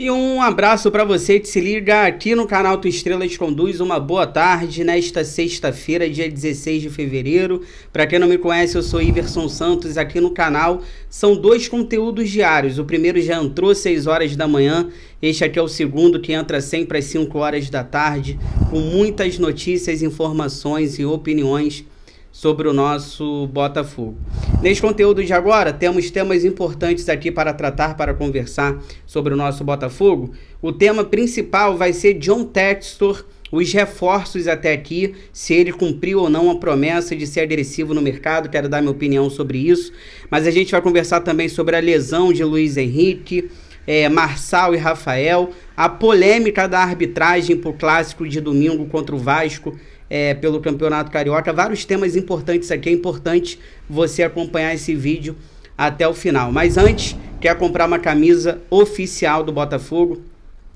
E um abraço para você que se liga aqui no canal Tua Estrelas Conduz. Uma boa tarde nesta sexta-feira, dia 16 de fevereiro. Para quem não me conhece, eu sou Iverson Santos. Aqui no canal são 2 conteúdos diários. O primeiro já entrou às 6 horas da manhã. Este aqui é o segundo, que entra sempre às 5 horas da tarde, com muitas notícias, informações e opiniões sobre o nosso Botafogo. Neste conteúdo de agora, temos temas importantes aqui para tratar, para conversar sobre o nosso Botafogo. O tema principal vai ser John Textor, os reforços até aqui, se ele cumpriu ou não a promessa de ser agressivo no mercado. Quero dar minha opinião sobre isso, mas a gente vai conversar também sobre a lesão de Luiz Henrique, Marçal e Rafael, a polêmica da arbitragem para o clássico de domingo contra o Vasco, pelo Campeonato Carioca. Vários temas importantes aqui. É importante você acompanhar esse vídeo até o final. Mas antes, quer comprar uma camisa oficial do Botafogo,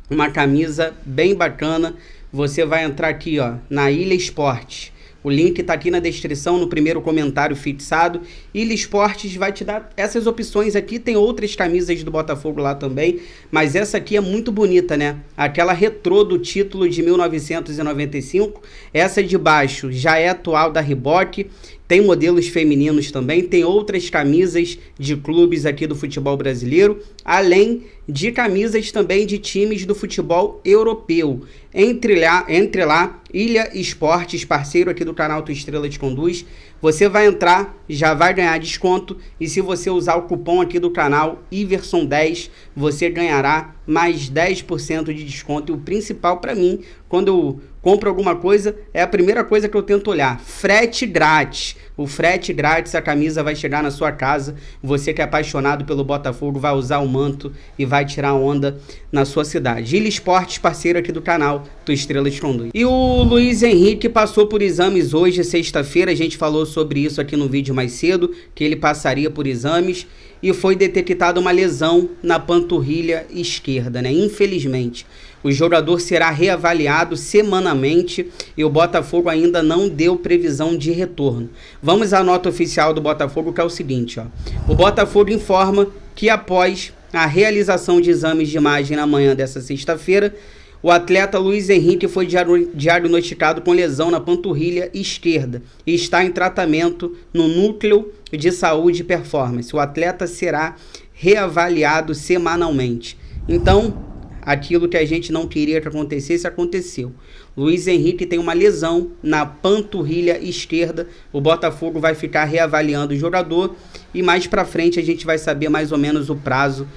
uma camisa bem bacana, você vai entrar aqui, ó, na Ilha Esportes. O link está aqui na descrição, no primeiro comentário fixado. Ilha Esportes vai te dar essas opções aqui. Tem outras camisas do Botafogo lá também, mas essa aqui é muito bonita, né? Aquela retrô do título de 1995. Essa de baixo já é atual da Reebok. Tem modelos femininos também, tem outras camisas de clubes aqui do futebol brasileiro, além de camisas também de times do futebol europeu. Entre lá, Ilha Esportes, parceiro aqui do canal Tua Estrelas Conduz. Você vai entrar, já vai ganhar desconto, e se você usar o cupom aqui do canal, Iverson10, você ganhará mais 10% de desconto. E o principal para mim, quando eu compro alguma coisa, é a primeira coisa que eu tento olhar: frete grátis. O frete grátis, a camisa vai chegar na sua casa. Você que é apaixonado pelo Botafogo vai usar o manto e vai tirar onda na sua cidade. Ilha Esportes, parceiro aqui do canal Tua Estrelas Conduz. E o Luiz Henrique passou por exames hoje, sexta-feira. A gente falou sobre isso aqui no vídeo mais cedo, que ele passaria por exames, e foi detectada uma lesão na panturrilha esquerda, né? Infelizmente. O jogador será reavaliado semanalmente e o Botafogo ainda não deu previsão de retorno. Vamos à nota oficial do Botafogo, que é o seguinte, ó. O Botafogo informa que após a realização de exames de imagem na manhã dessa sexta-feira, o atleta Luiz Henrique foi diagnosticado com lesão na panturrilha esquerda e está em tratamento no Núcleo de Saúde e Performance. O atleta será reavaliado semanalmente. Então, aquilo que a gente não queria que acontecesse, aconteceu. Luiz Henrique tem uma lesão na panturrilha esquerda. O Botafogo vai ficar reavaliando o jogador e mais pra frente a gente vai saber mais ou menos o prazo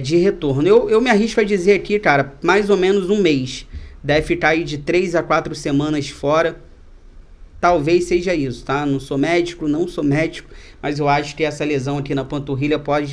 de retorno. Eu me arrisco a dizer aqui, cara, mais ou menos um mês. Deve ficar aí de 3 a 4 semanas fora. Talvez seja isso, tá? Não sou médico, mas eu acho que essa lesão aqui na panturrilha pode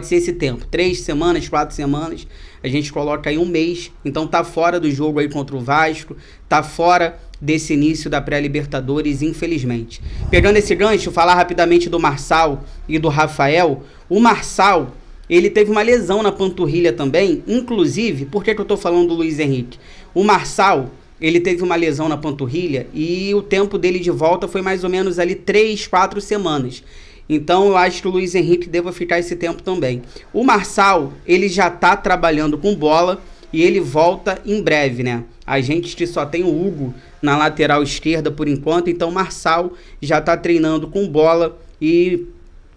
ser esse tempo, 3 semanas, 4 semanas, a gente coloca aí um mês, então tá fora do jogo aí contra o Vasco, tá fora desse início da pré-Libertadores, infelizmente. Pegando esse gancho, falar rapidamente do Marçal e do Rafael. O Marçal, ele teve uma lesão na panturrilha também, inclusive, por que eu tô falando do Luiz Henrique? O Marçal, ele teve uma lesão na panturrilha e o tempo dele de volta foi mais ou menos ali 3, 4 semanas. Então eu acho que o Luiz Henrique deva ficar esse tempo também. O Marçal, ele já tá trabalhando com bola e ele volta em breve, né? A gente só tem o Hugo na lateral esquerda por enquanto, então o Marçal já tá treinando com bola e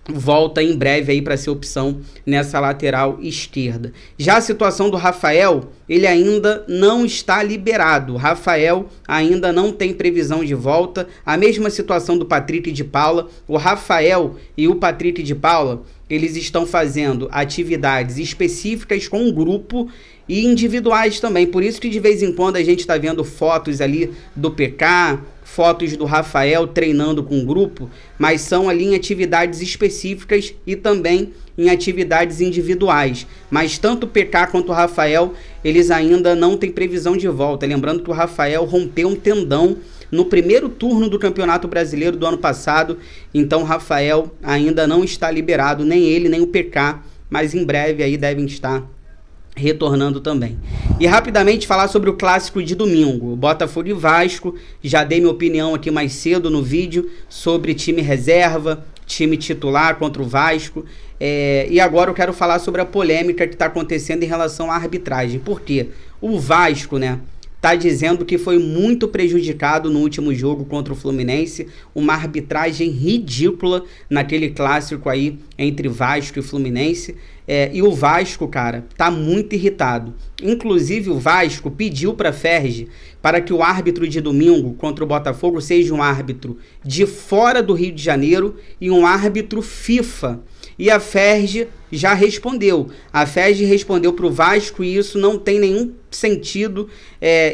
volta em breve aí para ser opção nessa lateral esquerda. Já a situação do Rafael, ele ainda não está liberado. O Rafael ainda não tem previsão de volta. A mesma situação do Patrick de Paula. O Rafael e o Patrick de Paula, eles estão fazendo atividades específicas com um grupo e individuais também. Por isso que de vez em quando a gente está vendo fotos ali do PK, fotos do Rafael treinando com o grupo, mas são ali em atividades específicas e também em atividades individuais. Mas tanto o PK quanto o Rafael, eles ainda não têm previsão de volta. Lembrando que o Rafael rompeu um tendão no primeiro turno do Campeonato Brasileiro do ano passado, então o Rafael ainda não está liberado, nem ele, nem o PK, mas em breve aí devem estar retornando também. E rapidamente falar sobre o clássico de domingo, Botafogo e Vasco. Já dei minha opinião aqui mais cedo no vídeo sobre time reserva, time titular contra o Vasco. E agora eu quero falar sobre a polêmica que está acontecendo em relação à arbitragem. Por quê? O Vasco, né, tá dizendo que foi muito prejudicado no último jogo contra o Fluminense, uma arbitragem ridícula naquele clássico aí entre Vasco e Fluminense, e o Vasco, cara, tá muito irritado. Inclusive o Vasco pediu para a Ferge para que o árbitro de domingo contra o Botafogo seja um árbitro de fora do Rio de Janeiro e um árbitro FIFA. E a Ferge já respondeu. A Ferge respondeu para o Vasco e isso não tem nenhum sentido.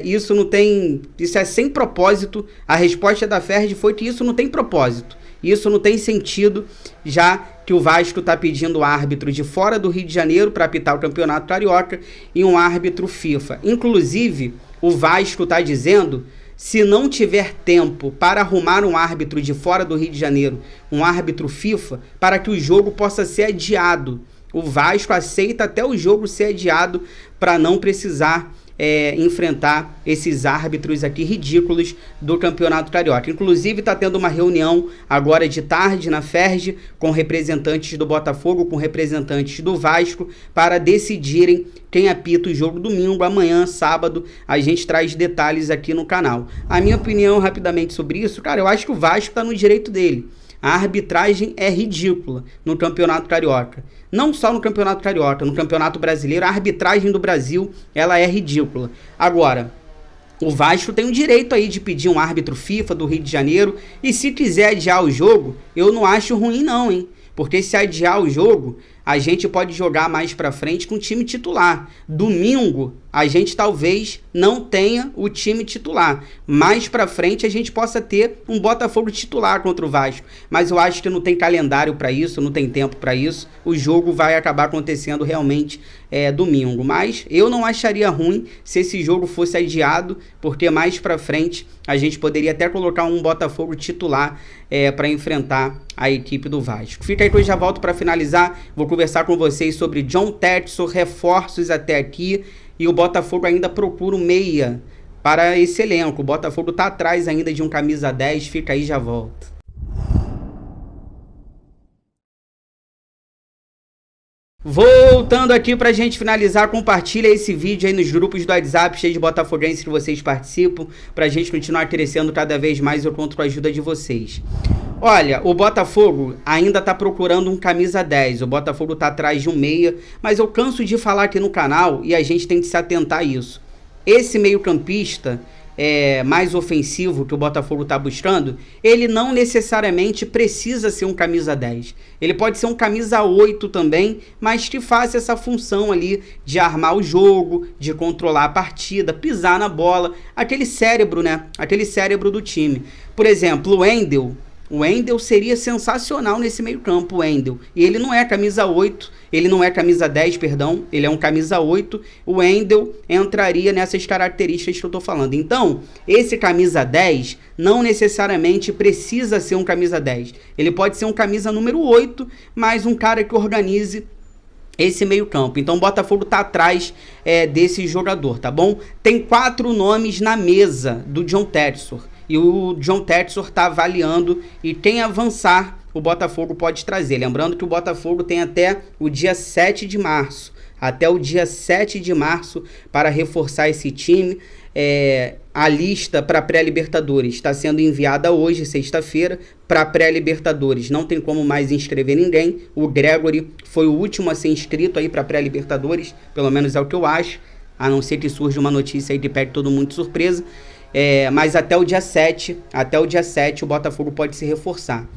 Isso é sem propósito. A resposta da Ferge foi que isso não tem propósito. Isso não tem sentido, já que o Vasco está pedindo árbitro de fora do Rio de Janeiro para apitar o Campeonato Carioca e um árbitro FIFA. Inclusive, o Vasco está dizendo, se não tiver tempo para arrumar um árbitro de fora do Rio de Janeiro, um árbitro FIFA, para que o jogo possa ser adiado. O Vasco aceita até o jogo ser adiado para não precisar enfrentar esses árbitros aqui ridículos do Campeonato Carioca. Inclusive está tendo uma reunião agora de tarde na Ferge com representantes do Botafogo, com representantes do Vasco, para decidirem quem apita o jogo domingo. Amanhã, sábado, a gente traz detalhes aqui no canal. A minha opinião rapidamente sobre isso, cara, eu acho que o Vasco está no direito dele. A arbitragem é ridícula no Campeonato Carioca. Não só no Campeonato Carioca, no Campeonato Brasileiro, a arbitragem do Brasil, ela é ridícula. Agora, o Vasco tem o direito aí de pedir um árbitro FIFA do Rio de Janeiro, e se quiser adiar o jogo, eu não acho ruim não, hein? Porque se adiar o jogo, a gente pode jogar mais pra frente com o time titular. Domingo, a gente talvez não tenha o time titular. Mais pra frente, a gente possa ter um Botafogo titular contra o Vasco. Mas eu acho que não tem calendário pra isso, não tem tempo pra isso. O jogo vai acabar acontecendo realmente domingo. Mas eu não acharia ruim se esse jogo fosse adiado, porque mais pra frente a gente poderia até colocar um Botafogo titular para enfrentar a equipe do Vasco. Fica aí que eu já volto para finalizar. Vou conversar com vocês sobre John Textor, reforços até aqui, e o Botafogo ainda procura um meia para esse elenco. O Botafogo está atrás ainda de um camisa 10, fica aí, já volto. Voltando aqui pra gente finalizar, compartilha esse vídeo aí nos grupos do WhatsApp, cheio de botafoguenses que vocês participam, pra gente continuar crescendo cada vez mais. Eu conto com a ajuda de vocês. Olha, o Botafogo ainda tá procurando um camisa 10, o Botafogo tá atrás de um meia, mas eu canso de falar aqui no canal e a gente tem que se atentar a isso. Esse meio-campista mais ofensivo que o Botafogo está buscando, ele não necessariamente precisa ser um camisa 10. Ele pode ser um camisa 8 também, mas que faça essa função ali de armar o jogo, de controlar a partida, pisar na bola, aquele cérebro, né? Aquele cérebro do time. Por exemplo, o Wendel seria sensacional nesse meio campo, o Wendel. E ele não é camisa 8, ele não é camisa 10, perdão, ele é um camisa 8. O Wendel entraria nessas características que eu tô falando. Então, esse camisa 10 não necessariamente precisa ser um camisa 10. Ele pode ser um camisa número 8, mas um cara que organize esse meio campo. Então o Botafogo tá atrás desse jogador, tá bom? Tem 4 nomes na mesa do John Textor. E o John Textor está avaliando, e quem avançar o Botafogo pode trazer. Lembrando que o Botafogo tem até o dia 7 de março. Até o dia 7 de março para reforçar esse time. A lista para pré-libertadores está sendo enviada hoje, sexta-feira, para pré-libertadores. Não tem como mais inscrever ninguém. O Gregory foi o último a ser inscrito aí para pré-libertadores, pelo menos é o que eu acho, a não ser que surja uma notícia aí que pega todo mundo de surpresa. Mas até o dia 7 o Botafogo pode se reforçar.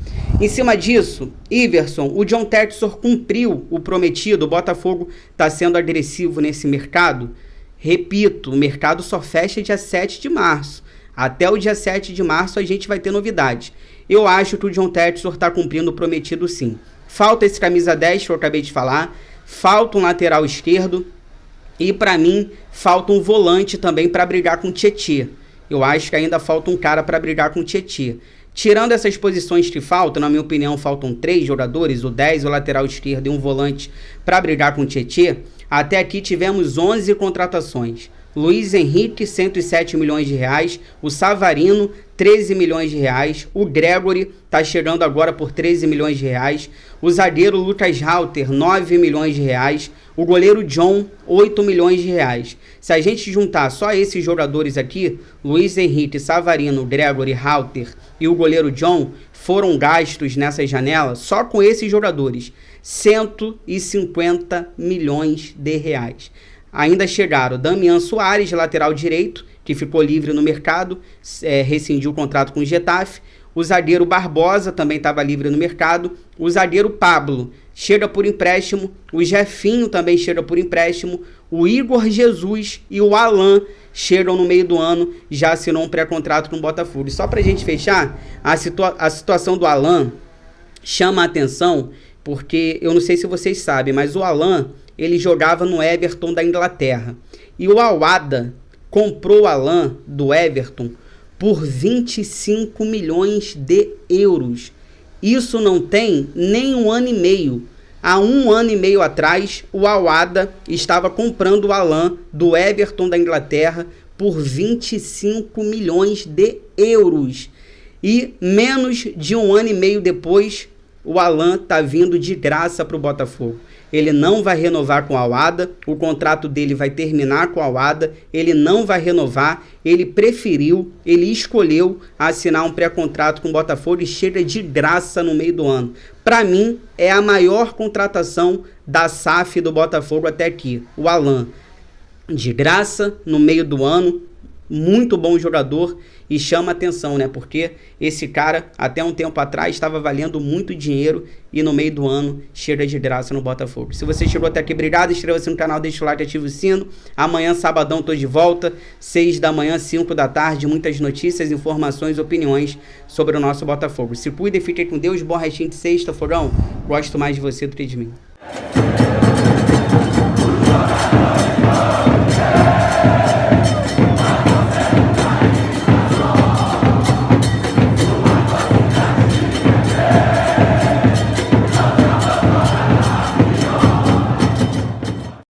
Em cima disso, Iverson, o John Textor cumpriu o prometido. O Botafogo está sendo agressivo nesse mercado. Repito, o mercado só fecha dia 7 de março. Até o dia 7 de março a gente vai ter novidade. Eu acho que o John Textor está cumprindo o prometido, sim. Falta esse camisa 10 que eu acabei de falar. Falta um lateral esquerdo. E para mim, falta um volante também para brigar com o Tietê. Eu acho que ainda falta um cara para brigar com o Tietê. Tirando essas posições que faltam, na minha opinião, faltam 3 jogadores, o 10, o lateral esquerdo e um volante para brigar com o Tietê. Até aqui tivemos 11 contratações. Luiz Henrique, 107 milhões de reais. O Savarino, 13 milhões de reais. O Gregory está chegando agora por 13 milhões de reais. O zagueiro Lucas Halter, 9 milhões de reais. O goleiro John, 8 milhões de reais. Se a gente juntar só esses jogadores aqui, Luiz Henrique, Savarino, Gregory, Halter e o goleiro John, foram gastos nessa janela, só com esses jogadores, 150 milhões de reais. Ainda chegaram Damian Soares, lateral direito, que ficou livre no mercado, rescindiu o contrato com o Getafe. O zagueiro Barbosa também estava livre no mercado. O zagueiro Pablo chega por empréstimo. O Jefinho também chega por empréstimo. O Igor Jesus e o Alan chegam no meio do ano, já assinou um pré-contrato com o Botafogo. E só para a gente fechar, a situação do Alan chama a atenção, porque eu não sei se vocês sabem, mas o Alan, ele jogava no Everton da Inglaterra. E o Al-Wahda comprou o Alan do Everton por 25 milhões de euros. Isso não tem nem um ano e meio. Há um ano e meio atrás, o Al-Wahda estava comprando o Alan do Everton da Inglaterra por 25 milhões de euros. E menos de um ano e meio depois, o Alan está vindo de graça para o Botafogo. Ele não vai renovar com o Al-Wahda, o contrato dele vai terminar com o Al-Wahda, ele não vai renovar, ele escolheu assinar um pré-contrato com o Botafogo e chega de graça no meio do ano. Para mim, é a maior contratação da SAF do Botafogo até aqui. O Alan, de graça, no meio do ano, muito bom jogador e chama atenção, né? Porque esse cara, até um tempo atrás, estava valendo muito dinheiro e no meio do ano chega de graça no Botafogo. Se você chegou até aqui, obrigado, inscreva-se no canal, deixa o like, ativa o sino. Amanhã, sabadão, tô de volta, 6 da manhã, 5 da tarde, muitas notícias, informações, opiniões sobre o nosso Botafogo. Se cuida e fique com Deus, bom restinho de sexta, Fogão. Gosto mais de você do que de mim.